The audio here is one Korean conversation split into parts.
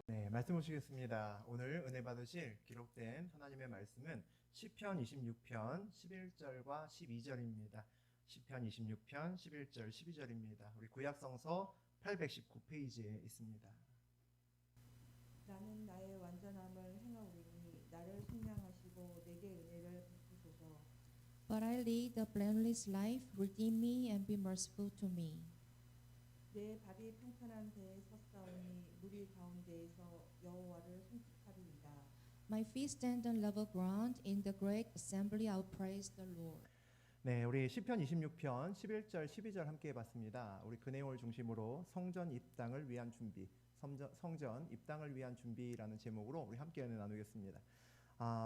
네, 말씀 보시겠습니다. 오늘 은혜 받으실 기록된 하나님의 말씀은 시편 26편 11절과 12절입니다. 시편 26편 11절 12절입니다. 우리 구약성서 819페이지에 있습니다. 나는 나의 완전함을 행하오리니 나를 속량하시고 내게 은혜를 베푸소서. But I lead a blameless life, redeem me and be merciful to me. 내 발이 평탄한 배에 섰사오니 무리 가운데에서 여호와를 송축하리이다. My feet stand on level ground. In the great assembly I'll praise the Lord. 네, 우리 시편 26편 11절 12절 함께 봤습니다. 우리 그 내용을 중심으로 성전 입당을 위한 준비, 성전 입당을 위한 준비라는 제목으로 우리 함께 은혜 나누겠습니다.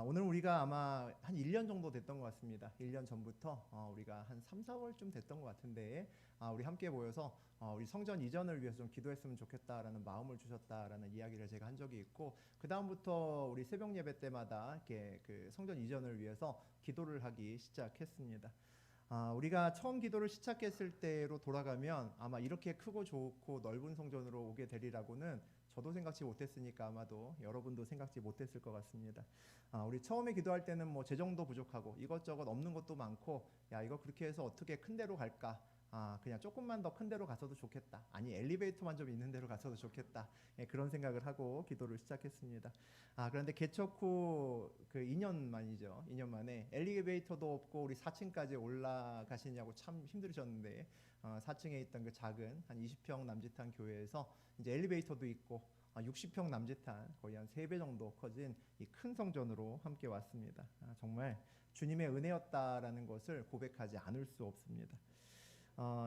오늘 우리가 아마 한 1년 정도 됐던 것 같습니다. 1년 전부터 우리가 한 3, 4월쯤 됐던 것 같은데 우리 함께 모여서 우리 성전 이전을 위해서 좀 기도했으면 좋겠다라는 마음을 주셨다라는 이야기를 제가 한 적이 있고, 그 다음부터 우리 새벽 예배 때마다 이렇게 그 성전 이전을 위해서 기도를 하기 시작했습니다. 우리가 처음 기도를 시작했을 때로 돌아가면 아마 이렇게 크고 좋고 넓은 성전으로 오게 되리라고는 저도 생각지 못했으니까 아마도 여러분도 생각지 못했을 것 같습니다. 우리 처음에 기도할 때는 뭐 재정도 부족하고 이것저것 없는 것도 많고, 야 이거 그렇게 해서 어떻게 큰 데로 갈까? 그냥 조금만 더 큰 데로 가서도 좋겠다. 아니 엘리베이터만 좀 있는 데로 가서도 좋겠다. 그런 생각을 하고 기도를 시작했습니다. 그런데 개척 후 그 2년 만이죠. 2년 만에 엘리베이터도 없고 우리 4층까지 올라가시냐고 참 힘들으셨는데 4층에 있던 그 작은 한 20평 남짓한 교회에서 이제 엘리베이터도 있고 60평 남짓한 거의 한 3배 정도 커진 이 큰 성전으로 함께 왔습니다. 정말 주님의 은혜였다라는 것을 고백하지 않을 수 없습니다.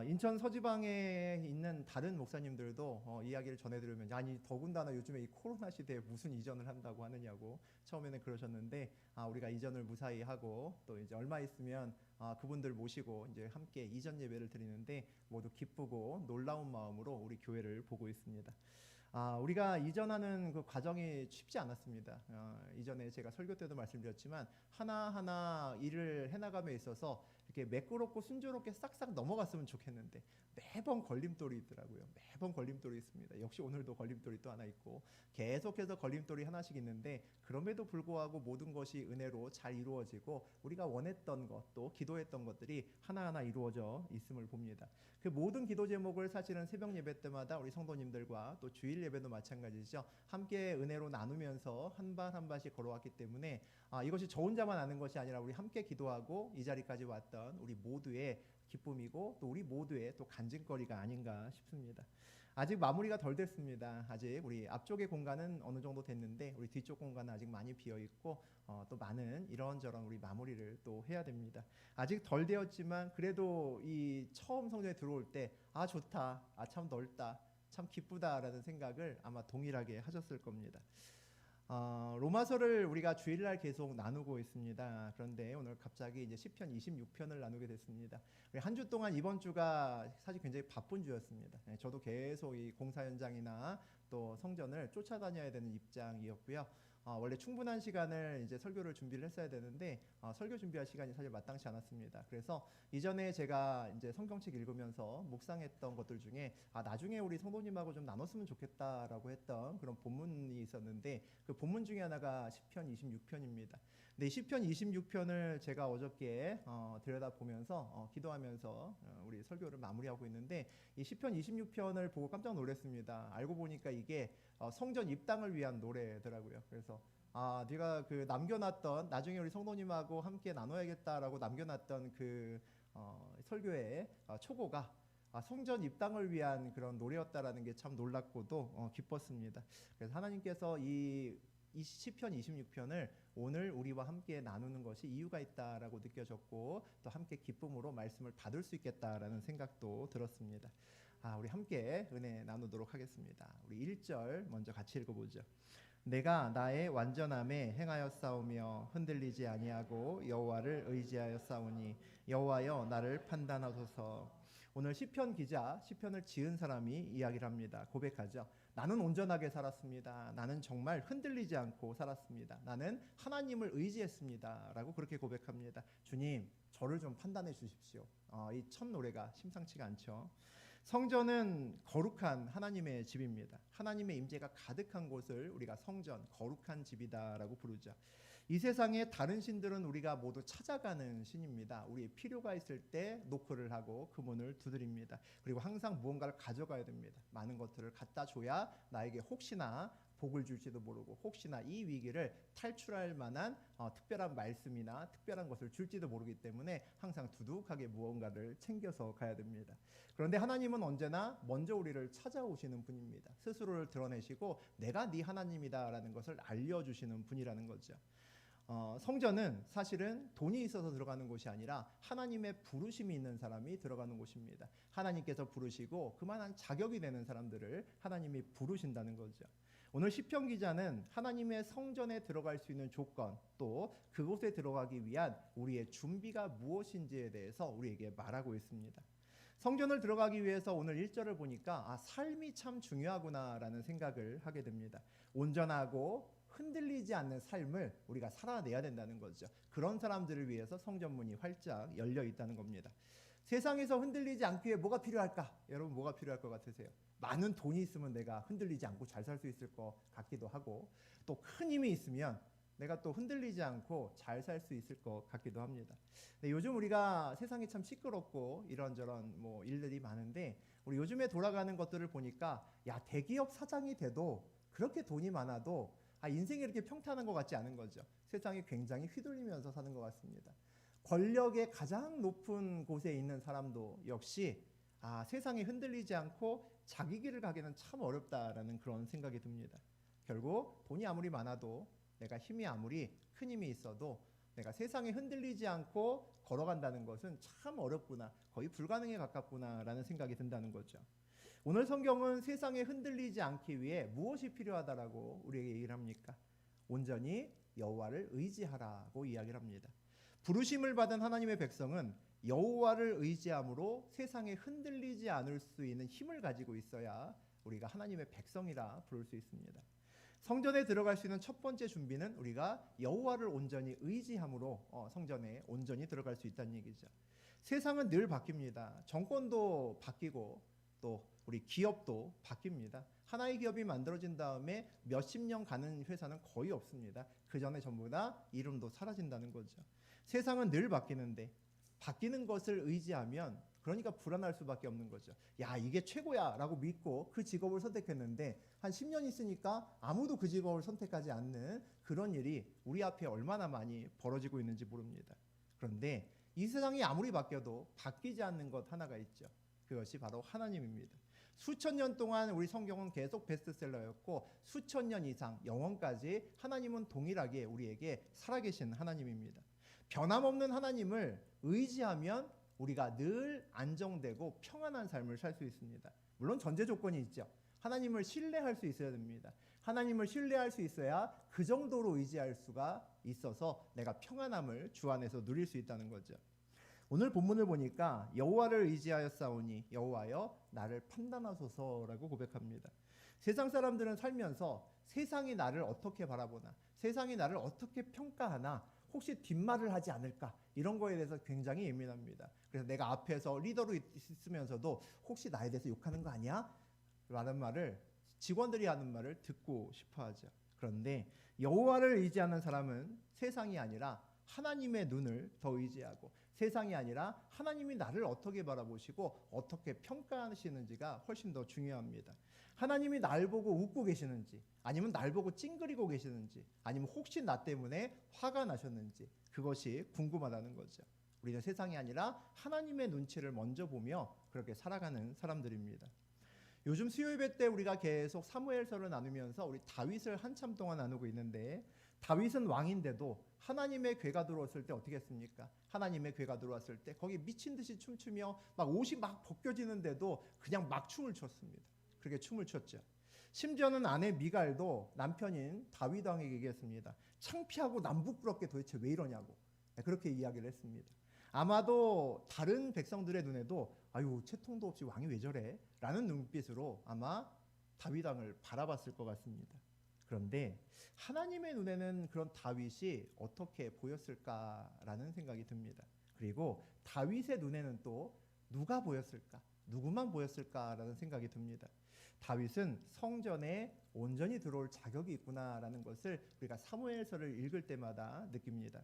인천 서지방에 있는 다른 목사님들도 이야기를 전해 들으면 아니 더군다나 요즘에 이 코로나 시대에 무슨 이전을 한다고 하느냐고 처음에는 그러셨는데, 우리가 이전을 무사히 하고 또 이제 얼마 있으면 그분들 모시고 이제 함께 이전 예배를 드리는데 모두 기쁘고 놀라운 마음으로 우리 교회를 보고 있습니다. 우리가 이전하는 그 과정이 쉽지 않았습니다. 이전에 제가 설교 때도 말씀드렸지만 하나하나 일을 해나감에 있어서 이렇게 매끄럽고 순조롭게 싹싹 넘어갔으면 좋겠는데 매번 걸림돌이 있더라고요. 매번 걸림돌이 있습니다. 역시 오늘도 걸림돌이 또 하나 있고 계속해서 걸림돌이 하나씩 있는데, 그럼에도 불구하고 모든 것이 은혜로 잘 이루어지고 우리가 원했던 것, 또 기도했던 것들이 하나하나 이루어져 있음을 봅니다. 그 모든 기도 제목을 사실은 새벽 예배 때마다 우리 성도님들과 또 주일 예배도 마찬가지죠. 함께 은혜로 나누면서 한 발 한 발씩 걸어왔기 때문에 이것이 저 혼자만 아는 것이 아니라 우리 함께 기도하고 이 자리까지 왔던 우리 모두의 기쁨이고 또 우리 모두의 또 간증거리가 아닌가 싶습니다. 아직 마무리가 덜 됐습니다. 아직 우리 앞쪽의 공간은 어느 정도 됐는데 우리 뒤쪽 공간은 아직 많이 비어 있고 또 많은 이런저런 우리 마무리를 또 해야 됩니다. 아직 덜 되었지만 그래도 이 처음 성전에 들어올 때 좋다, 참 넓다, 참 기쁘다라는 생각을 아마 동일하게 하셨을 겁니다. 로마서를 우리가 주일날 계속 나누고 있습니다. 그런데 오늘 갑자기 이제 시편 26편을 나누게 됐습니다. 한 주 동안 이번 주가 사실 굉장히 바쁜 주였습니다. 저도 계속 이 공사 현장이나 또 성전을 쫓아다녀야 되는 입장이었고요. 원래 충분한 시간을 이제 설교를 준비를 했어야 되는데 설교 준비할 시간이 사실 마땅치 않았습니다. 그래서 이전에 제가 이제 성경책 읽으면서 묵상했던 것들 중에 나중에 우리 성도님하고 좀 나눴으면 좋겠다라고 했던 그런 본문이 있었는데, 그 본문 중에 하나가 시편 26편입니다. 근데 이 시편 26편을 제가 어저께 들여다보면서 기도하면서 우리 설교를 마무리하고 있는데, 이 시편 26편을 보고 깜짝 놀랐습니다. 알고 보니까 이게 성전 입당을 위한 노래더라고요. 그래서 네가 그 남겨놨던, 나중에 우리 성도님하고 함께 나눠야겠다라고 남겨놨던 그 설교의 초고가 성전 입당을 위한 그런 노래였다라는 게 참 놀랍고도 기뻤습니다. 그래서 하나님께서 이 시편 26편을 오늘 우리와 함께 나누는 것이 이유가 있다라고 느껴졌고, 또 함께 기쁨으로 말씀을 받을 수 있겠다라는 생각도 들었습니다. 우리 함께 은혜 나누도록 하겠습니다. 우리 1절 먼저 같이 읽어보죠. 내가 나의 완전함에 행하였사오며 흔들리지 아니하고 여호와를 의지하였사오니 여호와여 나를 판단하소서. 오늘 시편 기자, 시편을 지은 사람이 이야기를 합니다. 고백하죠. 나는 온전하게 살았습니다. 나는 정말 흔들리지 않고 살았습니다. 나는 하나님을 의지했습니다. 라고 그렇게 고백합니다. 주님, 저를 좀 판단해 주십시오. 이 첫 노래가 심상치가 않죠. 성전은 거룩한 하나님의 집입니다. 하나님의 임재가 가득한 곳을 우리가 성전, 거룩한 집이다라고 부르죠. 이 세상의 다른 신들은 우리가 모두 찾아가는 신입니다. 우리의 필요가 있을 때 노크를 하고 그 문을 두드립니다. 그리고 항상 무언가를 가져가야 됩니다. 많은 것들을 갖다 줘야 나에게 혹시나 복을 줄지도 모르고 혹시나 이 위기를 탈출할 만한 특별한 말씀이나 특별한 것을 줄지도 모르기 때문에 항상 두둑하게 무언가를 챙겨서 가야 됩니다. 그런데 하나님은 언제나 먼저 우리를 찾아오시는 분입니다. 스스로를 드러내시고 내가 네 하나님이다라는 것을 알려주시는 분이라는 거죠. 성전은 사실은 돈이 있어서 들어가는 곳이 아니라 하나님의 부르심이 있는 사람이 들어가는 곳입니다. 하나님께서 부르시고 그만한 자격이 되는 사람들을 하나님이 부르신다는 거죠. 오늘 시편 기자는 하나님의 성전에 들어갈 수 있는 조건, 또 그곳에 들어가기 위한 우리의 준비가 무엇인지에 대해서 우리에게 말하고 있습니다. 성전을 들어가기 위해서 오늘 1절을 보니까 삶이 참 중요하구나라는 생각을 하게 됩니다. 온전하고 흔들리지 않는 삶을 우리가 살아내야 된다는 거죠. 그런 사람들을 위해서 성전문이 활짝 열려 있다는 겁니다. 세상에서 흔들리지 않기 위해 뭐가 필요할까? 여러분 뭐가 필요할 것 같으세요? 많은 돈이 있으면 내가 흔들리지 않고 잘 살 수 있을 것 같기도 하고, 또 큰 힘이 있으면 내가 또 흔들리지 않고 잘 살 수 있을 것 같기도 합니다. 근데 요즘 우리가 세상이 참 시끄럽고 이런저런 일들이 많은데, 우리 요즘에 돌아가는 것들을 보니까 대기업 사장이 돼도 그렇게 돈이 많아도 인생이 이렇게 평탄한 것 같지 않은 거죠. 세상이 굉장히 휘둘리면서 사는 것 같습니다. 권력의 가장 높은 곳에 있는 사람도 역시 세상에 흔들리지 않고 자기 길을 가기는 참 어렵다라는 그런 생각이 듭니다. 결국 돈이 아무리 많아도, 내가 힘이 아무리 큰 힘이 있어도 내가 세상에 흔들리지 않고 걸어간다는 것은 참 어렵구나, 거의 불가능에 가깝구나라는 생각이 든다는 거죠. 오늘 성경은 세상에 흔들리지 않기 위해 무엇이 필요하다라고 우리에게 얘기를 합니까? 온전히 여호와를 의지하라고 이야기를 합니다. 부르심을 받은 하나님의 백성은 여호와를 의지함으로 세상에 흔들리지 않을 수 있는 힘을 가지고 있어야 우리가 하나님의 백성이라 부를 수 있습니다. 성전에 들어갈 수 있는 첫 번째 준비는 우리가 여호와를 온전히 의지함으로 성전에 온전히 들어갈 수 있다는 얘기죠. 세상은 늘 바뀝니다. 정권도 바뀌고 또 우리 기업도 바뀝니다. 하나의 기업이 만들어진 다음에 몇십 년 가는 회사는 거의 없습니다. 그 전에 전부 다 이름도 사라진다는 거죠. 세상은 늘 바뀌는데 바뀌는 것을 의지하면 그러니까 불안할 수밖에 없는 거죠. 이게 최고야 라고 믿고 그 직업을 선택했는데 한 10년 있으니까 아무도 그 직업을 선택하지 않는 그런 일이 우리 앞에 얼마나 많이 벌어지고 있는지 모릅니다. 그런데 이 세상이 아무리 바뀌어도 바뀌지 않는 것 하나가 있죠. 그것이 바로 하나님입니다. 수천 년 동안 우리 성경은 계속 베스트셀러였고, 수천 년 이상 영원까지 하나님은 동일하게 우리에게 살아계신 하나님입니다. 변함없는 하나님을 의지하면 우리가 늘 안정되고 평안한 삶을 살 수 있습니다. 물론 전제 조건이 있죠. 하나님을 신뢰할 수 있어야 됩니다. 하나님을 신뢰할 수 있어야 그 정도로 의지할 수가 있어서 내가 평안함을 주 안에서 누릴 수 있다는 거죠. 오늘 본문을 보니까 여호와를 의지하였사오니 여호와여 나를 판단하소서라고 고백합니다. 세상 사람들은 살면서 세상이 나를 어떻게 바라보나, 세상이 나를 어떻게 평가하나, 혹시 뒷말을 하지 않을까, 이런 거에 대해서 굉장히 예민합니다. 그래서 내가 앞에서 리더로 있으면서도 혹시 나에 대해서 욕하는 거 아니야? 라는 말을, 직원들이 하는 말을 듣고 싶어 하죠. 그런데 여호와를 의지하는 사람은 세상이 아니라 하나님의 눈을 더 의지하고, 세상이 아니라 하나님이 나를 어떻게 바라보시고 어떻게 평가하시는지가 훨씬 더 중요합니다. 하나님이 날 보고 웃고 계시는지, 아니면 날 보고 찡그리고 계시는지, 아니면 혹시 나 때문에 화가 나셨는지, 그것이 궁금하다는 거죠. 우리는 세상이 아니라 하나님의 눈치를 먼저 보며 그렇게 살아가는 사람들입니다. 요즘 수요예배 때 우리가 계속 사무엘서를 나누면서 우리 다윗을 한참 동안 나누고 있는데, 다윗은 왕인데도 하나님의 괴가 들어왔을 때 어떻게 했습니까? 하나님의 괴가 들어왔을 때 거기 미친 듯이 춤추며 막 옷이 막 벗겨지는데도 그냥 막 춤을 췄습니다. 그렇게 춤을 췄죠. 심지어는 아내 미갈도 남편인 다윗 왕에게 얘기했습니다. 창피하고 남부끄럽게 도대체 왜 이러냐고, 그렇게 이야기를 했습니다. 아마도 다른 백성들의 눈에도 아유 채통도 없이 왕이 왜 저래? 라는 눈빛으로 아마 다윗 왕을 바라봤을 것 같습니다. 그런데 하나님의 눈에는 그런 다윗이 어떻게 보였을까라는 생각이 듭니다. 그리고 다윗의 눈에는 또 누가 보였을까? 누구만 보였을까라는 생각이 듭니다. 다윗은 성전에 온전히 들어올 자격이 있구나라는 것을 우리가 사무엘서를 읽을 때마다 느낍니다.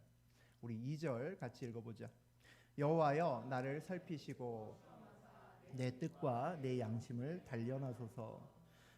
우리 2절 같이 읽어보자. 여호와여 나를 살피시고 내 뜻과 내 양심을 단련하소서.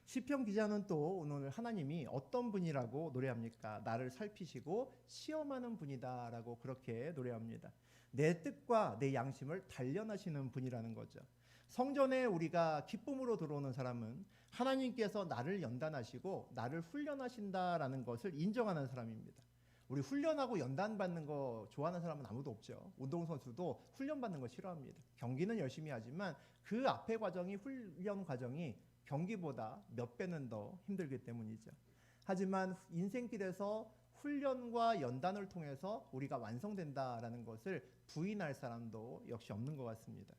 시편 기자는 또 오늘 하나님이 어떤 분이라고 노래합니까? 나를 살피시고 시험하는 분이다라고 그렇게 노래합니다. 내 뜻과 내 양심을 단련하시는 분이라는 거죠. 성전에 우리가 기쁨으로 들어오는 사람은 하나님께서 나를 연단하시고 나를 훈련하신다라는 것을 인정하는 사람입니다. 우리 훈련하고 연단받는 거 좋아하는 사람은 아무도 없죠. 운동선수도 훈련받는 거 싫어합니다. 경기는 열심히 하지만 그 앞의 과정이 훈련 과정이 경기보다 몇 배는 더 힘들기 때문이죠. 하지만 인생길에서 훈련과 연단을 통해서 우리가 완성된다라는 것을 부인할 사람도 역시 없는 것 같습니다.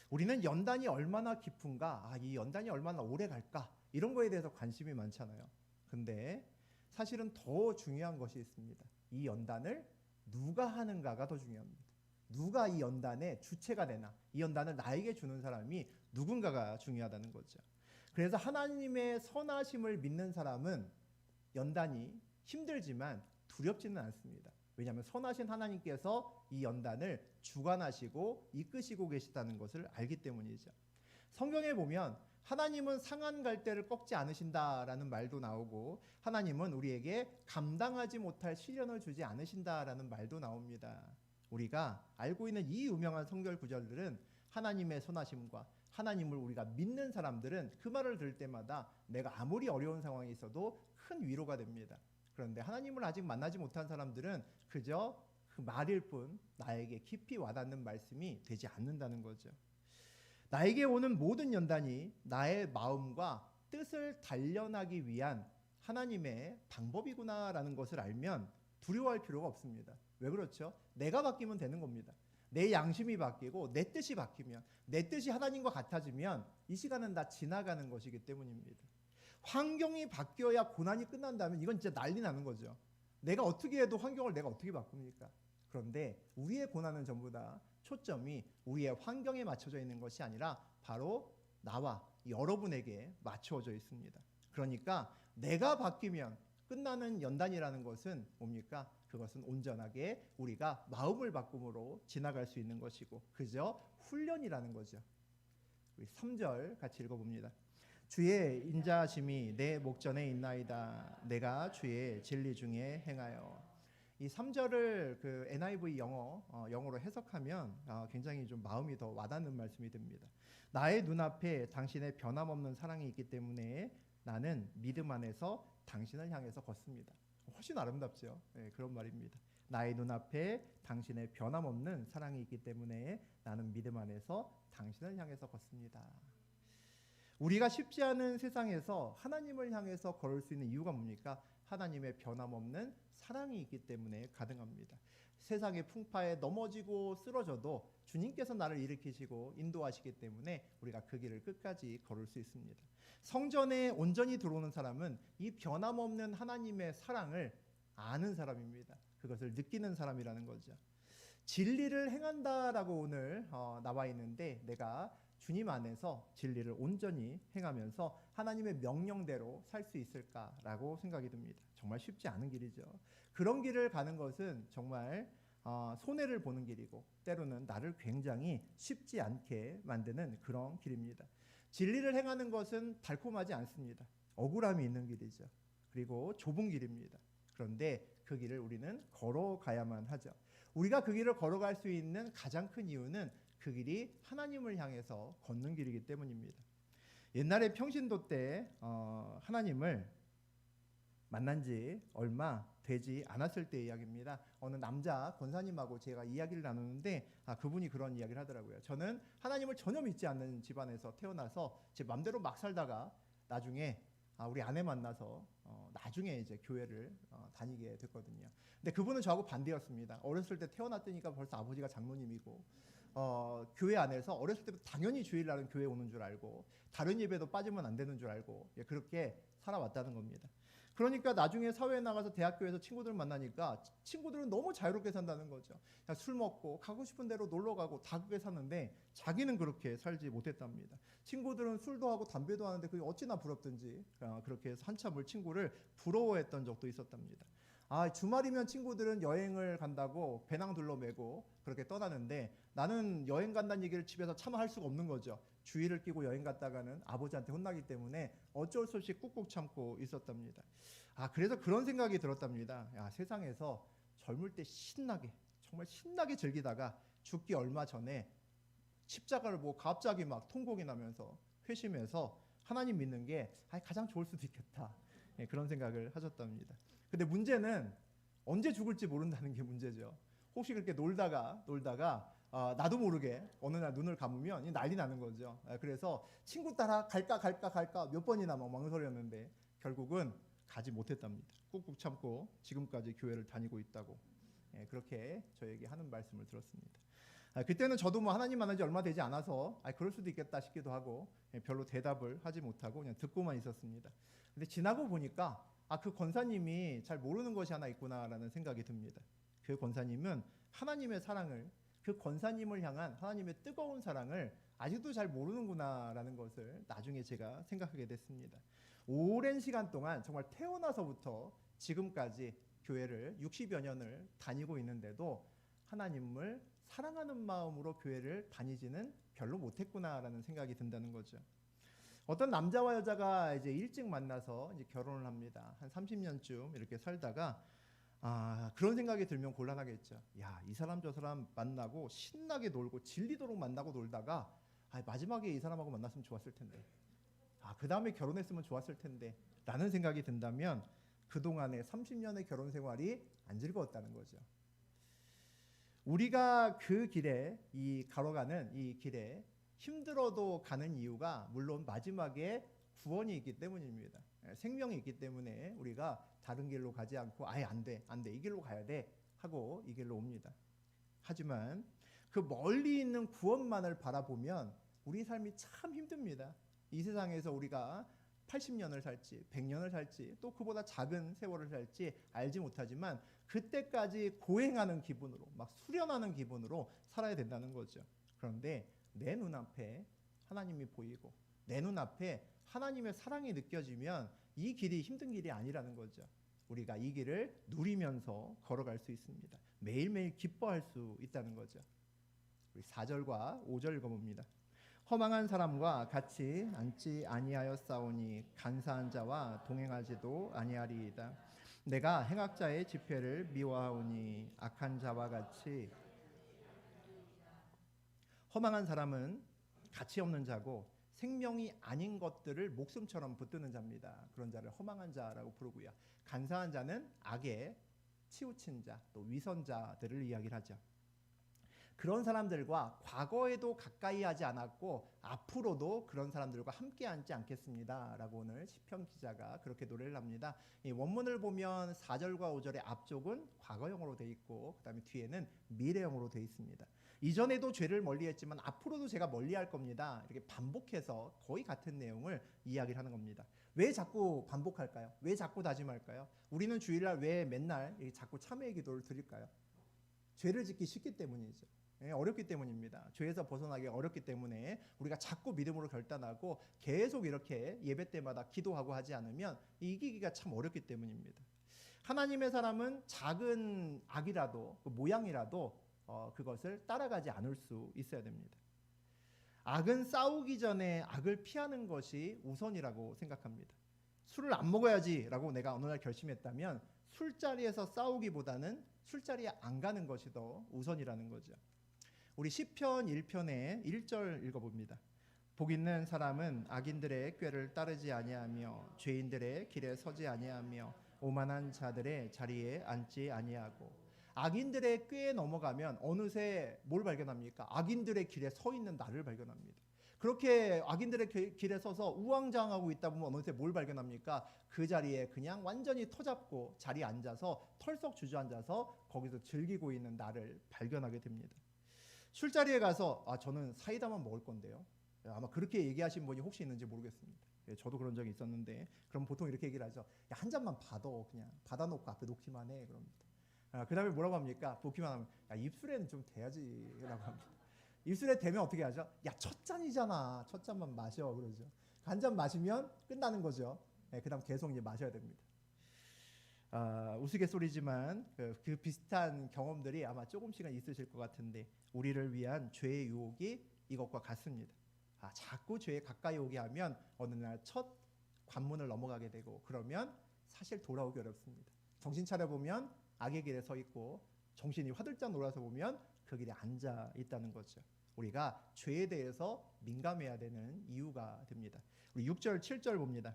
우리는 연단이 얼마나 깊은가, 이 연단이 얼마나 오래 갈까 이런 거에 대해서 관심이 많잖아요. 근데 사실은 더 중요한 것이 있습니다. 이 연단을 누가 하는가가 더 중요합니다. 누가 이 연단의 주체가 되나, 이 연단을 나에게 주는 사람이 누군가가 중요하다는 거죠. 그래서 하나님의 선하심을 믿는 사람은 연단이 힘들지만 두렵지는 않습니다. 왜냐하면 선하신 하나님께서 이 연단을 주관하시고 이끄시고 계시다는 것을 알기 때문이죠. 성경에 보면 하나님은 상한 갈대를 꺾지 않으신다라는 말도 나오고 하나님은 우리에게 감당하지 못할 시련을 주지 않으신다라는 말도 나옵니다. 우리가 알고 있는 이 유명한 성경 구절들은 하나님의 선하심과 하나님을 우리가 믿는 사람들은 그 말을 들을 때마다 내가 아무리 어려운 상황에 있어도 큰 위로가 됩니다. 그런데 하나님을 아직 만나지 못한 사람들은 그저 그 말일 뿐 나에게 깊이 와닿는 말씀이 되지 않는다는 거죠. 나에게 오는 모든 연단이 나의 마음과 뜻을 단련하기 위한 하나님의 방법이구나라는 것을 알면 두려워할 필요가 없습니다. 왜 그렇죠? 내가 바뀌면 되는 겁니다. 내 양심이 바뀌고 내 뜻이 바뀌면, 내 뜻이 하나님과 같아지면 이 시간은 다 지나가는 것이기 때문입니다. 환경이 바뀌어야 고난이 끝난다면 이건 진짜 난리 나는 거죠. 내가 어떻게 해도 환경을 내가 어떻게 바꿉니까? 그런데 우리의 고난은 전부 다 초점이 우리의 환경에 맞춰져 있는 것이 아니라 바로 나와 여러분에게 맞춰져 있습니다. 그러니까 내가 바뀌면 끝나는 연단이라는 것은 뭡니까? 그것은 온전하게 우리가 마음을 바꿈으로 지나갈 수 있는 것이고 그저 훈련이라는 거죠. 우리 3절 같이 읽어봅니다. 주의 인자하심이 내 목전에 있나이다. 내가 주의 진리 중에 행하여. 이 3절을 그 NIV 영어로 해석하면 굉장히 좀 마음이 더 와닿는 말씀이 됩니다. 나의 눈앞에 당신의 변함없는 사랑이 있기 때문에 나는 믿음 안에서 당신을 향해서 걷습니다. 훨씬 아름답죠. 네, 그런 말입니다. 나의 눈앞에 당신의 변함없는 사랑이 있기 때문에 나는 믿음 안에서 당신을 향해서 걷습니다. 우리가 쉽지 않은 세상에서 하나님을 향해서 걸을 수 있는 이유가 뭡니까? 하나님의 변함없는 사랑이 있기 때문에 가능합니다. 세상의 풍파에 넘어지고 쓰러져도 주님께서 나를 일으키시고 인도하시기 때문에 우리가 그 길을 끝까지 걸을 수 있습니다. 성전에 온전히 들어오는 사람은 이 변함없는 하나님의 사랑을 아는 사람입니다. 그것을 느끼는 사람이라는 거죠. 진리를 행한다라고 오늘 나와 있는데 내가 주님 안에서 진리를 온전히 행하면서 하나님의 명령대로 살 수 있을까라고 생각이 듭니다. 정말 쉽지 않은 길이죠. 그런 길을 가는 것은 정말 손해를 보는 길이고 때로는 나를 굉장히 쉽지 않게 만드는 그런 길입니다. 진리를 행하는 것은 달콤하지 않습니다. 억울함이 있는 길이죠. 그리고 좁은 길입니다. 그런데 그 길을 우리는 걸어가야만 하죠. 우리가 그 길을 걸어갈 수 있는 가장 큰 이유는 그 길이 하나님을 향해서 걷는 길이기 때문입니다. 옛날에 평신도 때 하나님을 만난 지 얼마 되지 않았을 때 이야기입니다. 어느 남자 권사님하고 제가 이야기를 나누는데 그분이 그런 이야기를 하더라고요. 저는 하나님을 전혀 믿지 않는 집안에서 태어나서 제 맘대로 막 살다가 나중에 우리 아내 만나서 나중에 이제 교회를 다니게 됐거든요. 근데 그분은 저하고 반대였습니다. 어렸을 때 태어났더니까 벌써 아버지가 장로님이고 교회 안에서 어렸을 때부터 당연히 주일날은 교회 오는 줄 알고 다른 예배도 빠지면 안 되는 줄 알고 그렇게 살아왔다는 겁니다. 그러니까 나중에 사회에 나가서 대학교에서 친구들 만나니까 친구들은 너무 자유롭게 산다는 거죠. 그냥 술 먹고 가고 싶은 대로 놀러 가고 다 그렇게 사는데 자기는 그렇게 살지 못했답니다. 친구들은 술도 하고 담배도 하는데 그게 어찌나 부럽든지 그렇게 해서 한참을 친구를 부러워했던 적도 있었답니다. 주말이면 친구들은 여행을 간다고 배낭 둘러매고 그렇게 떠나는데 나는 여행 간다는 얘기를 집에서 차마 할 수가 없는 거죠. 주의를 끼고 여행 갔다가는 아버지한테 혼나기 때문에 어쩔 수 없이 꾹꾹 참고 있었답니다. 그래서 그런 생각이 들었답니다. 세상에서 젊을 때 신나게 정말 신나게 즐기다가 죽기 얼마 전에 십자가를 보고 갑자기 막 통곡이 나면서 회심해서 하나님 믿는 게 가장 좋을 수도 있겠다. 그런 생각을 하셨답니다. 근데 문제는 언제 죽을지 모른다는 게 문제죠. 혹시 그렇게 놀다가 나도 모르게 어느 날 눈을 감으면 난리 나는 거죠. 그래서 친구 따라 갈까 몇 번이나 막 망설였는데 결국은 가지 못했답니다. 꾹꾹 참고 지금까지 교회를 다니고 있다고 그렇게 저에게 하는 말씀을 들었습니다. 그때는 저도 하나님 만난 지 얼마 되지 않아서 그럴 수도 있겠다 싶기도 하고 별로 대답을 하지 못하고 그냥 듣고만 있었습니다. 근데 지나고 보니까 그 권사님이 잘 모르는 것이 하나 있구나라는 생각이 듭니다. 그 권사님은 하나님의 사랑을 그 권사님을 향한 하나님의 뜨거운 사랑을 아직도 잘 모르는구나라는 것을 나중에 제가 생각하게 됐습니다. 오랜 시간 동안 정말 태어나서부터 지금까지 교회를 60여 년을 다니고 있는데도 하나님을 사랑하는 마음으로 교회를 다니지는 별로 못했구나라는 생각이 든다는 거죠. 어떤 남자와 여자가 이제 일찍 만나서 이제 결혼을 합니다. 한 30년쯤 이렇게 살다가 그런 생각이 들면 곤란하겠죠. 이 사람 저 사람 만나고 신나게 놀고 질리도록 만나고 놀다가 마지막에 이 사람하고 만났으면 좋았을 텐데 그 다음에 결혼했으면 좋았을 텐데 라는 생각이 든다면 그동안의 30년의 결혼 생활이 안 즐거웠다는 거죠. 우리가 그 길에 걸어가는 이 길에 힘들어도 가는 이유가 물론 마지막에 구원이 있기 때문입니다. 생명이 있기 때문에 우리가 다른 길로 가지 않고 안 돼 이 길로 가야 돼 하고 이 길로 옵니다. 하지만 그 멀리 있는 구원만을 바라보면 우리 삶이 참 힘듭니다. 이 세상에서 우리가 80년을 살지 100년을 살지 또 그보다 작은 세월을 살지 알지 못하지만 그때까지 고행하는 기분으로 막 수련하는 기분으로 살아야 된다는 거죠. 그런데 내 눈앞에 하나님이 보이고 내 눈앞에 하나님의 사랑이 느껴지면 이 길이 힘든 길이 아니라는 거죠. 우리가 이 길을 누리면서 걸어갈 수 있습니다. 매일매일 기뻐할 수 있다는 거죠. 우리 4절과 5절 읽어봅니다. 허망한 사람과 같이 앉지 아니하였사오니 간사한 자와 동행하지도 아니하리이다. 내가 행악자의 집회를 미워하오니 악한 자와 같이. 허망한 사람은 가치 없는 자고 생명이 아닌 것들을 목숨처럼 붙드는 자입니다. 그런 자를 허망한 자라고 부르고요. 간사한 자는 악에 치우친 자, 또 위선자들을 이야기를 하죠. 그런 사람들과 과거에도 가까이 하지 않았고 앞으로도 그런 사람들과 함께 앉지 않겠습니다 라고 오늘 시편 기자가 그렇게 노래를 합니다. 이 원문을 보면 4절과 5절의 앞쪽은 과거형으로 돼 있고 그 다음에 뒤에는 미래형으로 돼 있습니다. 이전에도 죄를 멀리했지만 앞으로도 제가 멀리할 겁니다. 이렇게 반복해서 거의 같은 내용을 이야기를 하는 겁니다. 왜 자꾸 반복할까요? 왜 자꾸 다짐할까요? 우리는 주일날 왜 맨날 자꾸 참회의 기도를 드릴까요? 죄를 짓기 쉽기 때문이죠. 어렵기 때문입니다. 죄에서 벗어나기 어렵기 때문에 우리가 자꾸 믿음으로 결단하고 계속 이렇게 예배 때마다 기도하고 하지 않으면 이기기가 참 어렵기 때문입니다. 하나님의 사람은 작은 악이라도 모양이라도 그것을 따라가지 않을 수 있어야 됩니다. 악은 싸우기 전에 악을 피하는 것이 우선이라고 생각합니다. 술을 안 먹어야지라고 내가 어느 날 결심했다면 술자리에서 싸우기보다는 술자리에 안 가는 것이 더 우선이라는 거죠. 우리 시편 1편의 1절 읽어봅니다. 복 있는 사람은 악인들의 꾀를 따르지 아니하며 죄인들의 길에 서지 아니하며 오만한 자들의 자리에 앉지 아니하고. 악인들의 꾀에 넘어가면 어느새 뭘 발견합니까? 악인들의 길에 서 있는 나를 발견합니다. 그렇게 악인들의 길에 서서 우왕좌왕하고 있다 보면 어느새 뭘 발견합니까? 그 자리에 그냥 완전히 터잡고 자리에 앉아서 털썩 주저앉아서 거기서 즐기고 있는 나를 발견하게 됩니다. 술자리에 가서 저는 사이다만 먹을 건데요. 아마 그렇게 얘기하신 분이 혹시 있는지 모르겠습니다. 저도 그런 적이 있었는데 그럼 보통 이렇게 얘기를 하죠. 야, 한 잔만 받아. 그냥 받아놓고 앞에 놓기만 해. 그럽니다. 그 다음에 뭐라고 합니까? 놓기만 하면 야, 입술에는 좀 대야지 라고 합니다. 입술에 대면 어떻게 하죠? 야, 첫 잔이잖아. 첫 잔만 마셔. 그러죠. 한 잔 마시면 끝나는 거죠. 그 다음 계속 이제 마셔야 됩니다. 우스갯소리지만 그 비슷한 경험들이 아마 조금씩은 있으실 것 같은데 우리를 위한 죄의 유혹이 이것과 같습니다. 자꾸 죄에 가까이 오게 하면 어느 날 첫 관문을 넘어가게 되고 그러면 사실 돌아오기 어렵습니다. 정신 차려보면 악의 길에 서 있고 정신이 화들짝 놀아서 보면 그 길에 앉아 있다는 거죠. 우리가 죄에 대해서 민감해야 되는 이유가 됩니다. 우리 6절 7절 봅니다.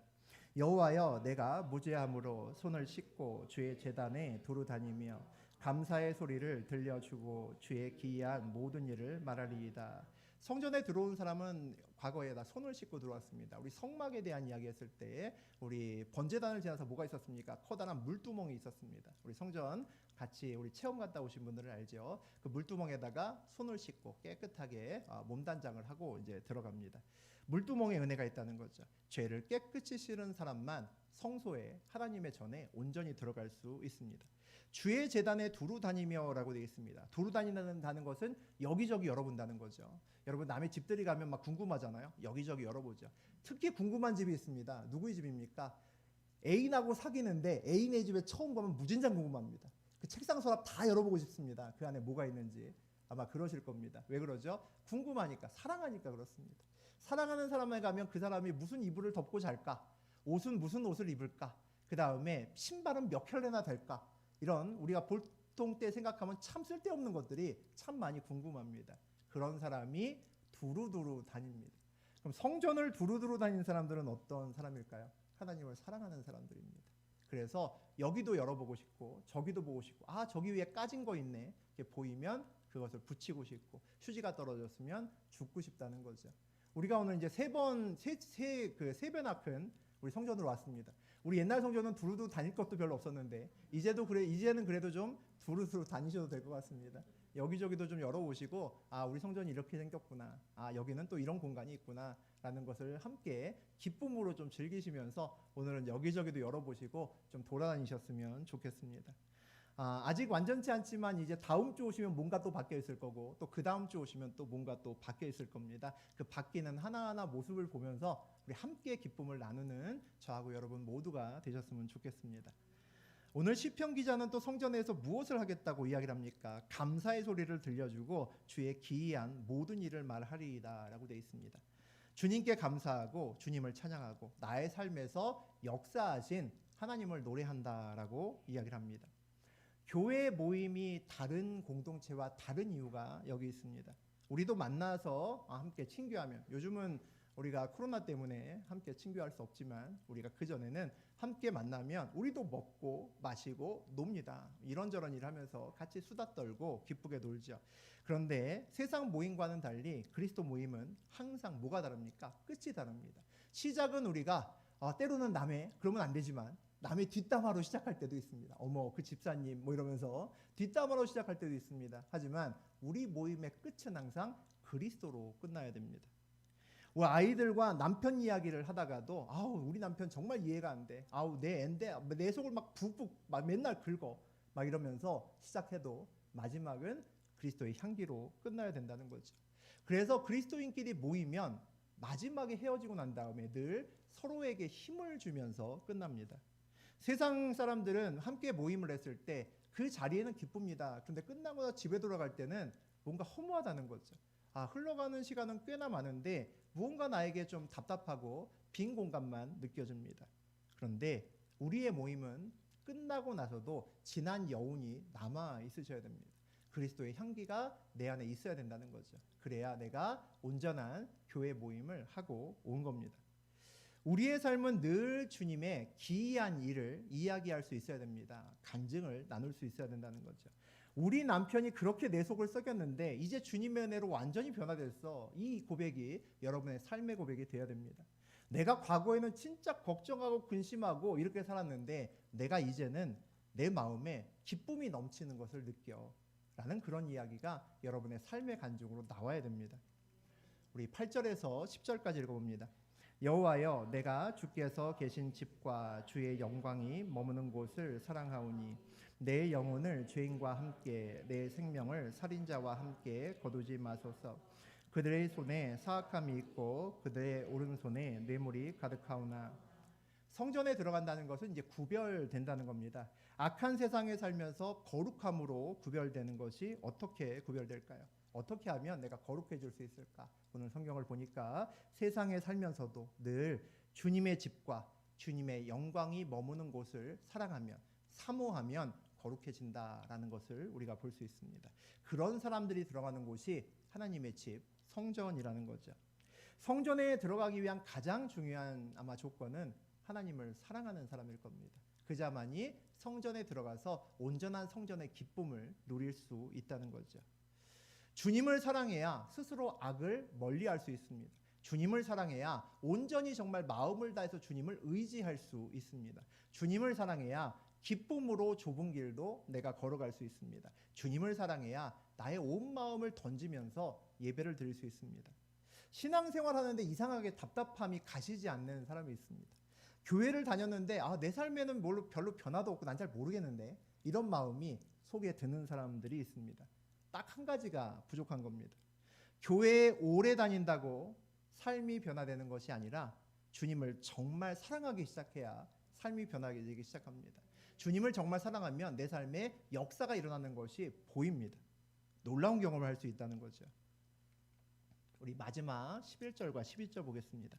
여호와여 내가 무죄함으로 손을 씻고 주의 제단에 두루 다니며 감사의 소리를 들려주고 주의 기이한 모든 일을 말하리이다. 성전에 들어온 사람은 과거에 다 손을 씻고 들어왔습니다. 우리 성막에 대한 이야기 했을 때 우리 번제단을 지나서 뭐가 있었습니까? 커다란 물두멍이 있었습니다. 우리 성전 같이 우리 체험 갔다 오신 분들은 알죠. 그 물두멍에다가 손을 씻고 깨끗하게 몸단장을 하고 이제 들어갑니다. 물두멍에 은혜가 있다는 거죠. 죄를 깨끗이 씻은 사람만 성소에 하나님의 전에 온전히 들어갈 수 있습니다. 주의 제단에 두루 다니며라고 되어 있습니다. 두루 다닌다는 것은 여기저기 열어본다는 거죠. 여러분 남의 집들이 가면 막 궁금하잖아요. 여기저기 열어보죠. 특히 궁금한 집이 있습니다. 누구의 집입니까? 애인하고 사귀는데 애인의 집에 처음 가면 무진장 궁금합니다. 그 책상 서랍 다 열어보고 싶습니다. 그 안에 뭐가 있는지. 아마 그러실 겁니다. 왜 그러죠? 궁금하니까, 사랑하니까 그렇습니다. 사랑하는 사람에 가면 그 사람이 무슨 이불을 덮고 잘까? 옷은 무슨 옷을 입을까? 그 다음에 신발은 몇 켤레나 될까? 이런 우리가 보통 때 생각하면 참 쓸데없는 것들이 참 많이 궁금합니다. 그런 사람이 두루두루 다닙니다. 그럼 성전을 두루두루 다니는 사람들은 어떤 사람일까요? 하나님을 사랑하는 사람들입니다. 그래서 여기도 열어보고 싶고 저기도 보고 싶고 저기 위에 까진 거 있네. 이렇게 보이면 그것을 붙이고 싶고 휴지가 떨어졌으면 죽고 싶다는 거죠. 우리가 오늘 이제 세 배나 큰 우리 성전으로 왔습니다. 우리 옛날 성전은 두루두루 다닐 것도 별로 없었는데 이제는 그래도 좀 두루두루 다니셔도 될 것 같습니다. 여기저기도 좀 열어보시고 우리 성전이 이렇게 생겼구나. 여기는 또 이런 공간이 있구나 라는 것을 함께 기쁨으로 좀 즐기시면서 오늘은 여기저기도 열어보시고 좀 돌아다니셨으면 좋겠습니다. 아직 완전치 않지만 이제 다음 주 오시면 뭔가 또 바뀌어 있을 거고 또 그 다음 주 오시면 또 뭔가 또 바뀌어 있을 겁니다. 그 바뀌는 하나하나 모습을 보면서 우리 함께 기쁨을 나누는 저하고 여러분 모두가 되셨으면 좋겠습니다. 오늘 시편 기자는 또 성전에서 무엇을 하겠다고 이야기를 합니까? 감사의 소리를 들려주고 주의 기이한 모든 일을 말하리이다 라고 되어 있습니다. 주님께 감사하고 주님을 찬양하고 나의 삶에서 역사하신 하나님을 노래한다라고 이야기를 합니다. 교회 모임이 다른 공동체와 다른 이유가 여기 있습니다. 우리도 만나서 함께 친교하면 요즘은 우리가 코로나 때문에 함께 친교할 수 없지만 우리가 그전에는 함께 만나면 우리도 먹고 마시고 놉니다. 이런저런 일 하면서 같이 수다 떨고 기쁘게 놀죠. 그런데 세상 모임과는 달리 그리스도 모임은 항상 뭐가 다릅니까? 끝이 다릅니다. 시작은 우리가 때로는 그러면 안 되지만 남의 뒷담화로 시작할 때도 있습니다. 어머 그 집사님 이러면서 뒷담화로 시작할 때도 있습니다. 하지만 우리 모임의 끝은 항상 그리스도로 끝나야 됩니다. 우리 아이들과 남편 이야기를 하다가도 우리 남편 정말 이해가 안 돼. 내 앤데 내 속을 막 푹푹 맨날 긁어 막 이러면서 시작해도 마지막은 그리스도의 향기로 끝나야 된다는 거죠. 그래서 그리스도인끼리 모이면 마지막에 헤어지고 난 다음에 늘 서로에게 힘을 주면서 끝납니다. 세상 사람들은 함께 모임을 했을 때 그 자리에는 기쁩니다. 그런데 끝나고 집에 돌아갈 때는 뭔가 허무하다는 거죠. 흘러가는 시간은 꽤나 많은데 무언가 나에게 좀 답답하고 빈 공간만 느껴집니다. 그런데 우리의 모임은 끝나고 나서도 진한 여운이 남아 있으셔야 됩니다. 그리스도의 향기가 내 안에 있어야 된다는 거죠. 그래야 내가 온전한 교회 모임을 하고 온 겁니다. 우리의 삶은 늘 주님의 기이한 일을 이야기할 수 있어야 됩니다. 간증을 나눌 수 있어야 된다는 거죠. 우리 남편이 그렇게 내 속을 썩였는데 이제 주님의 은혜로 완전히 변화됐어. 이 고백이 여러분의 삶의 고백이 되어야 됩니다. 내가 과거에는 진짜 걱정하고 근심하고 이렇게 살았는데 내가 이제는 내 마음에 기쁨이 넘치는 것을 느껴. 라는 그런 이야기가 여러분의 삶의 간증으로 나와야 됩니다. 우리 8절에서 10절까지 읽어봅니다. 여호와여, 내가 주께서 계신 집과 주의 영광이 머무는 곳을 사랑하오니 내 영혼을 죄인과 함께 내 생명을 살인자와 함께 거두지 마소서. 그들의 손에 사악함이 있고 그들의 오른손에 뇌물이 가득하오나. 성전에 들어간다는 것은 이제 구별된다는 겁니다. 악한 세상에 살면서 거룩함으로 구별되는 것이 어떻게 구별될까요? 어떻게 하면 내가 거룩해질 수 있을까? 오늘 성경을 보니까 세상에 살면서도 늘 주님의 집과 주님의 영광이 머무는 곳을 사랑하면, 사모하면 거룩해진다라는 것을 우리가 볼 수 있습니다. 그런 사람들이 들어가는 곳이 하나님의 집, 성전이라는 거죠. 성전에 들어가기 위한 가장 중요한 아마 조건은 하나님을 사랑하는 사람일 겁니다. 그자만이 성전에 들어가서 온전한 성전의 기쁨을 누릴 수 있다는 거죠. 주님을 사랑해야 스스로 악을 멀리할 수 있습니다. 주님을 사랑해야 온전히 정말 마음을 다해서 주님을 의지할 수 있습니다. 주님을 사랑해야 기쁨으로 좁은 길도 내가 걸어갈 수 있습니다. 주님을 사랑해야 나의 온 마음을 던지면서 예배를 드릴 수 있습니다. 신앙생활 하는데 이상하게 답답함이 가시지 않는 사람이 있습니다. 교회를 다녔는데 내 삶에는 별로 변화도 없고 난 잘 모르겠는데 이런 마음이 속에 드는 사람들이 있습니다. 딱 한 가지가 부족한 겁니다. 교회에 오래 다닌다고 삶이 변화되는 것이 아니라 주님을 정말 사랑하기 시작해야 삶이 변화되기 시작합니다. 주님을 정말 사랑하면 내 삶에 역사가 일어나는 것이 보입니다. 놀라운 경험을 할 수 있다는 거죠. 우리 마지막 11절과 12절 보겠습니다.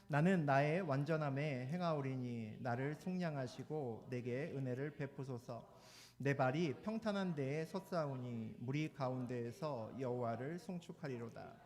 나는 나의 완전함에 행하오리니 나를 속량하시고 내게 은혜를 베푸소서. 내 발이 평탄한 데에 섰사오니 무리 가운데에서 여호와를 송축하리로다.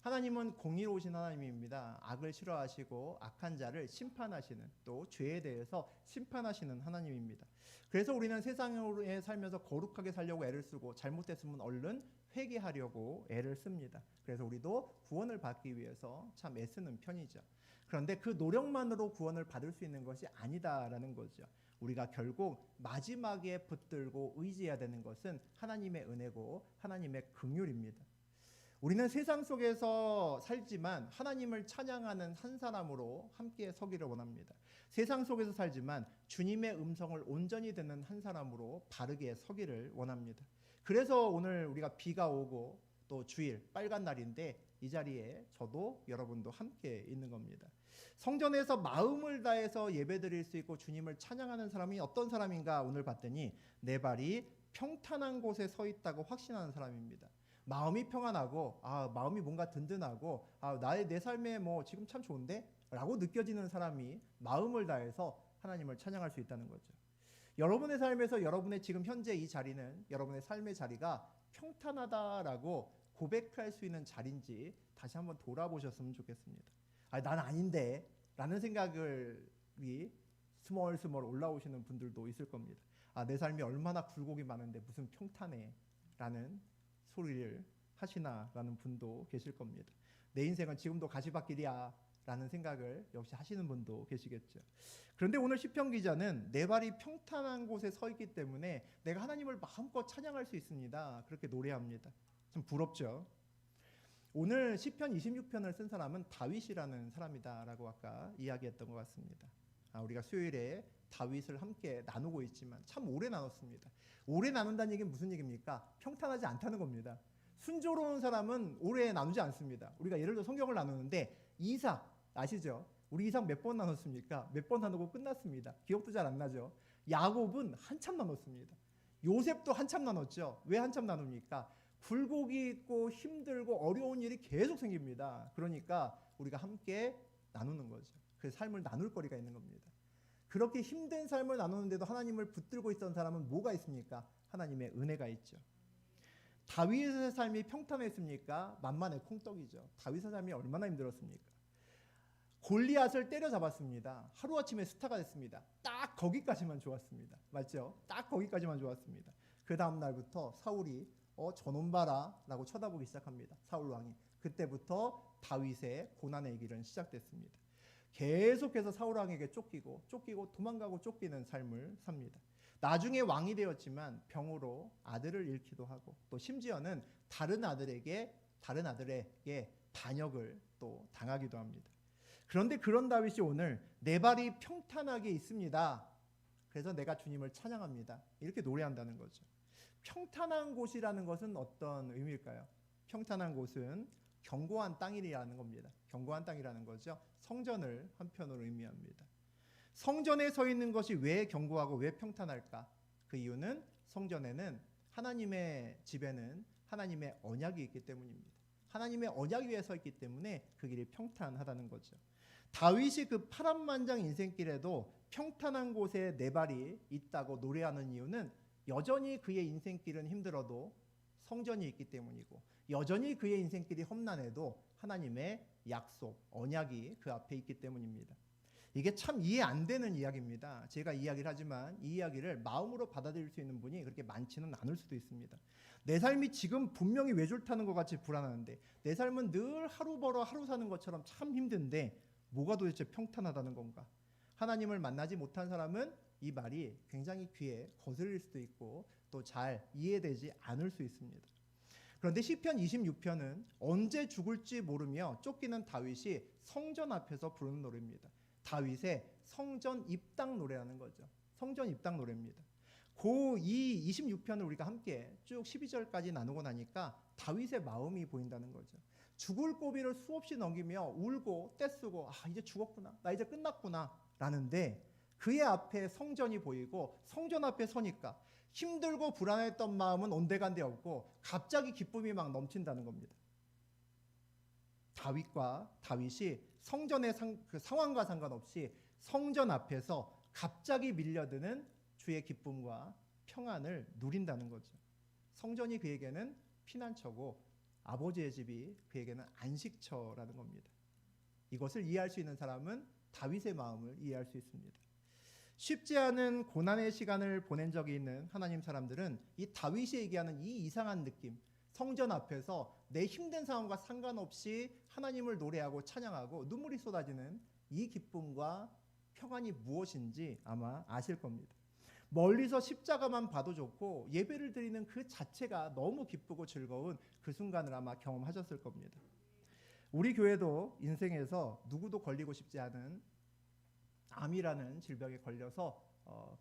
하나님은 공의로우신 하나님입니다. 악을 싫어하시고 악한 자를 심판하시는, 또 죄에 대해서 심판하시는 하나님입니다. 그래서 우리는 세상에 살면서 거룩하게 살려고 애를 쓰고 잘못됐으면 얼른 회개하려고 애를 씁니다. 그래서 우리도 구원을 받기 위해서 참 애쓰는 편이죠. 그런데 그 노력만으로 구원을 받을 수 있는 것이 아니다라는 거죠. 우리가 결국 마지막에 붙들고 의지해야 되는 것은 하나님의 은혜고 하나님의 긍휼입니다. 우리는 세상 속에서 살지만 하나님을 찬양하는 한 사람으로 함께 서기를 원합니다. 세상 속에서 살지만 주님의 음성을 온전히 듣는 한 사람으로 바르게 서기를 원합니다. 그래서 오늘 우리가 비가 오고 또 주일 빨간 날인데 이 자리에 저도 여러분도 함께 있는 겁니다. 성전에서 마음을 다해서 예배드릴 수 있고 주님을 찬양하는 사람이 어떤 사람인가 오늘 봤더니 내 발이 평탄한 곳에 서 있다고 확신하는 사람입니다. 마음이 평안하고 마음이 뭔가 든든하고 내 삶에 지금 참 좋은데? 라고 느껴지는 사람이 마음을 다해서 하나님을 찬양할 수 있다는 거죠. 여러분의 삶에서 여러분의 지금 현재 이 자리는 여러분의 삶의 자리가 평탄하다라고 고백할 수 있는 자리인지 다시 한번 돌아보셨으면 좋겠습니다. 난 아닌데 라는 생각이 스멀스멀 올라오시는 분들도 있을 겁니다. 내 삶이 얼마나 굴곡이 많은데 무슨 평탄해 라는 소리를 하시나라는 분도 계실 겁니다. 내 인생은 지금도 가시밭길이야 라는 생각을 역시 하시는 분도 계시겠죠. 그런데 오늘 시편 기자는 내 발이 평탄한 곳에 서 있기 때문에 내가 하나님을 마음껏 찬양할 수 있습니다. 그렇게 노래합니다. 좀 부럽죠. 오늘 시편 26편을 쓴 사람은 다윗이라는 사람이다라고 아까 이야기했던 것 같습니다. 우리가 수요일에 다윗을 함께 나누고 있지만 참 오래 나눴습니다. 오래 나눈다는 얘기는 무슨 얘기입니까? 평탄하지 않다는 겁니다. 순조로운 사람은 오래 나누지 않습니다. 우리가 예를 들어 성경을 나누는데 이삭 아시죠? 우리 이삭 몇 번 나눴습니까? 몇 번 나누고 끝났습니다. 기억도 잘 안 나죠? 야곱은 한참 나눴습니다. 요셉도 한참 나눴죠. 왜 한참 나눕니까? 굴곡이 있고 힘들고 어려운 일이 계속 생깁니다. 그러니까 우리가 함께 나누는 거죠. 그 삶을 나눌 거리가 있는 겁니다. 그렇게 힘든 삶을 나누는데도 하나님을 붙들고 있던 사람은 뭐가 있습니까? 하나님의 은혜가 있죠. 다윗의 삶이 평탄했습니까? 만만의 콩떡이죠. 다윗의 삶이 얼마나 힘들었습니까? 골리앗을 때려잡았습니다. 하루아침에 스타가 됐습니다. 딱 거기까지만 좋았습니다. 맞죠? 딱 거기까지만 좋았습니다. 그 다음 날부터 사울이 저놈 봐라라고 쳐다보기 시작합니다. 사울 왕이. 그때부터 다윗의 고난의 길은 시작됐습니다. 계속해서 사울 왕에게 쫓기고 도망가고 쫓기는 삶을 삽니다. 나중에 왕이 되었지만 병으로 아들을 잃기도 하고 또 심지어는 다른 아들에게 반역을 또 당하기도 합니다. 그런데 그런 다윗이 오늘 내 발이 평탄하게 있습니다. 그래서 내가 주님을 찬양합니다. 이렇게 노래한다는 거죠. 평탄한 곳이라는 것은 어떤 의미일까요? 평탄한 곳은 견고한 땅이라는 겁니다. 견고한 땅이라는 거죠. 성전을 한편으로 의미합니다. 성전에 서 있는 것이 왜 견고하고 왜 평탄할까? 그 이유는 성전에는 하나님의 집에는 하나님의 언약이 있기 때문입니다. 하나님의 언약 위에 서 있기 때문에 그 길이 평탄하다는 거죠. 다윗이 그 파란만장 인생길에도 평탄한 곳에 내 발이 있다고 노래하는 이유는 여전히 그의 인생길은 힘들어도 성전이 있기 때문이고 여전히 그의 인생길이 험난해도 하나님의 약속, 언약이 그 앞에 있기 때문입니다. 이게 참 이해 안 되는 이야기입니다. 제가 이야기를 하지만 이 이야기를 마음으로 받아들일 수 있는 분이 그렇게 많지는 않을 수도 있습니다. 내 삶이 지금 분명히 외줄 타는 것 같이 불안한데 내 삶은 늘 하루 벌어 하루 사는 것처럼 참 힘든데 뭐가 도대체 평탄하다는 건가? 하나님을 만나지 못한 사람은 이 말이 굉장히 귀에 거슬릴 수도 있고 또 잘 이해되지 않을 수 있습니다. 그런데 시편 26편은 언제 죽을지 모르며 쫓기는 다윗이 성전 앞에서 부르는 노래입니다. 다윗의 성전 입당 노래라는 거죠. 성전 입당 노래입니다. 이 26편을 우리가 함께 쭉 12절까지 나누고 나니까 다윗의 마음이 보인다는 거죠. 죽을 고비를 수없이 넘기며 울고 떼쓰고 이제 죽었구나, 나 이제 끝났구나 라는데 그의 앞에 성전이 보이고 성전 앞에 서니까 힘들고 불안했던 마음은 온데간데 없고 갑자기 기쁨이 막 넘친다는 겁니다. 다윗이 성전의 그 상황과 상관없이 성전 앞에서 갑자기 밀려드는 주의 기쁨과 평안을 누린다는 거죠. 성전이 그에게는 피난처고 아버지의 집이 그에게는 안식처라는 겁니다. 이것을 이해할 수 있는 사람은 다윗의 마음을 이해할 수 있습니다. 쉽지 않은 고난의 시간을 보낸 적이 있는 하나님 사람들은 이 다윗이 얘기하는 이 이상한 느낌, 성전 앞에서 내 힘든 상황과 상관없이 하나님을 노래하고 찬양하고 눈물이 쏟아지는 이 기쁨과 평안이 무엇인지 아마 아실 겁니다. 멀리서 십자가만 봐도 좋고 예배를 드리는 그 자체가 너무 기쁘고 즐거운 그 순간을 아마 경험하셨을 겁니다. 우리 교회도 인생에서 누구도 걸리고 싶지 않은 암이라는 질병에 걸려서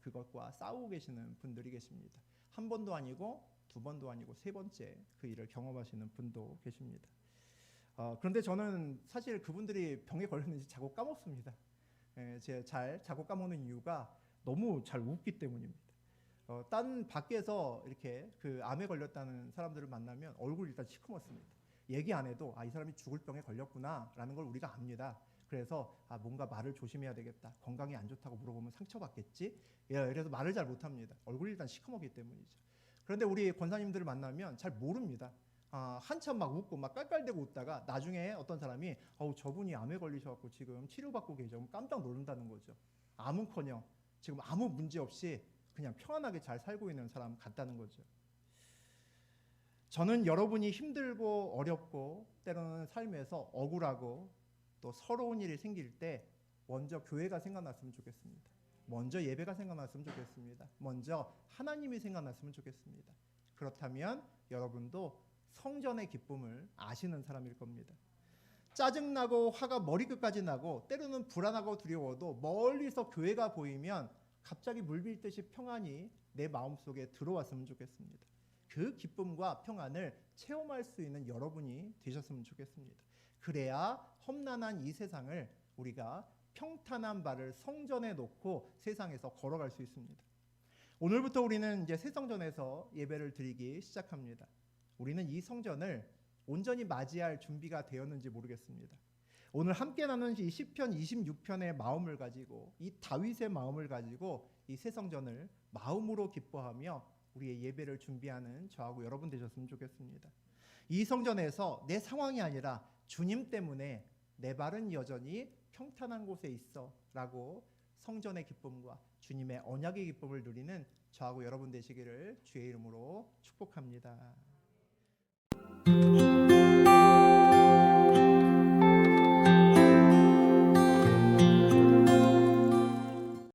그것과 싸우고 계시는 분들이 계십니다. 한 번도 아니고 두 번도 아니고 세 번째 그 일을 경험하시는 분도 계십니다. 그런데 저는 사실 그분들이 병에 걸렸는지 자꾸 까먹습니다. 제가 자꾸 까먹는 이유가 너무 잘 웃기 때문입니다. 딴 밖에서 이렇게 그 암에 걸렸다는 사람들을 만나면 얼굴이 일단 시커멓습니다. 얘기 안 해도 이 사람이 죽을 병에 걸렸구나라는 걸 우리가 압니다. 그래서 뭔가 말을 조심해야 되겠다. 건강이 안 좋다고 물어보면 상처받겠지? 그래서 말을 잘 못합니다. 얼굴이 일단 시커멓기 때문이죠. 그런데 우리 권사님들을 만나면 잘 모릅니다. 한참 막 웃고 막 깔깔대고 웃다가 나중에 어떤 사람이 저분이 암에 걸리셔갖고 지금 치료받고 계셔. 깜짝 놀란다는 거죠. 암은커녕 지금 아무 문제 없이 그냥 평안하게 잘 살고 있는 사람 같다는 거죠. 저는 여러분이 힘들고 어렵고 때로는 삶에서 억울하고 또 서러운 일이 생길 때 먼저 교회가 생각났으면 좋겠습니다. 먼저 예배가 생각났으면 좋겠습니다. 먼저 하나님이 생각났으면 좋겠습니다. 그렇다면 여러분도 성전의 기쁨을 아시는 사람일 겁니다. 짜증나고 화가 머리끝까지 나고 때로는 불안하고 두려워도 멀리서 교회가 보이면 갑자기 물밀듯이 평안이 내 마음속에 들어왔으면 좋겠습니다. 그 기쁨과 평안을 체험할 수 있는 여러분이 되셨으면 좋겠습니다. 그래야 험난한 이 세상을 우리가 평탄한 발을 성전에 놓고 세상에서 걸어갈 수 있습니다. 오늘부터 우리는 이제 새 성전에서 예배를 드리기 시작합니다. 우리는 이 성전을 온전히 맞이할 준비가 되었는지 모르겠습니다. 오늘 함께 나눈 이 시편 26편의 마음을 가지고 이 다윗의 마음을 가지고 이 새 성전을 마음으로 기뻐하며 우리의 예배를 준비하는 저하고 여러분 되셨으면 좋겠습니다. 이 성전에서 내 상황이 아니라 주님 때문에 내 발은 여전히 평탄한 곳에 있어 라고 성전의 기쁨과 주님의 언약의 기쁨을 누리는 저하고 여러분 되시기를 주의 이름으로 축복합니다.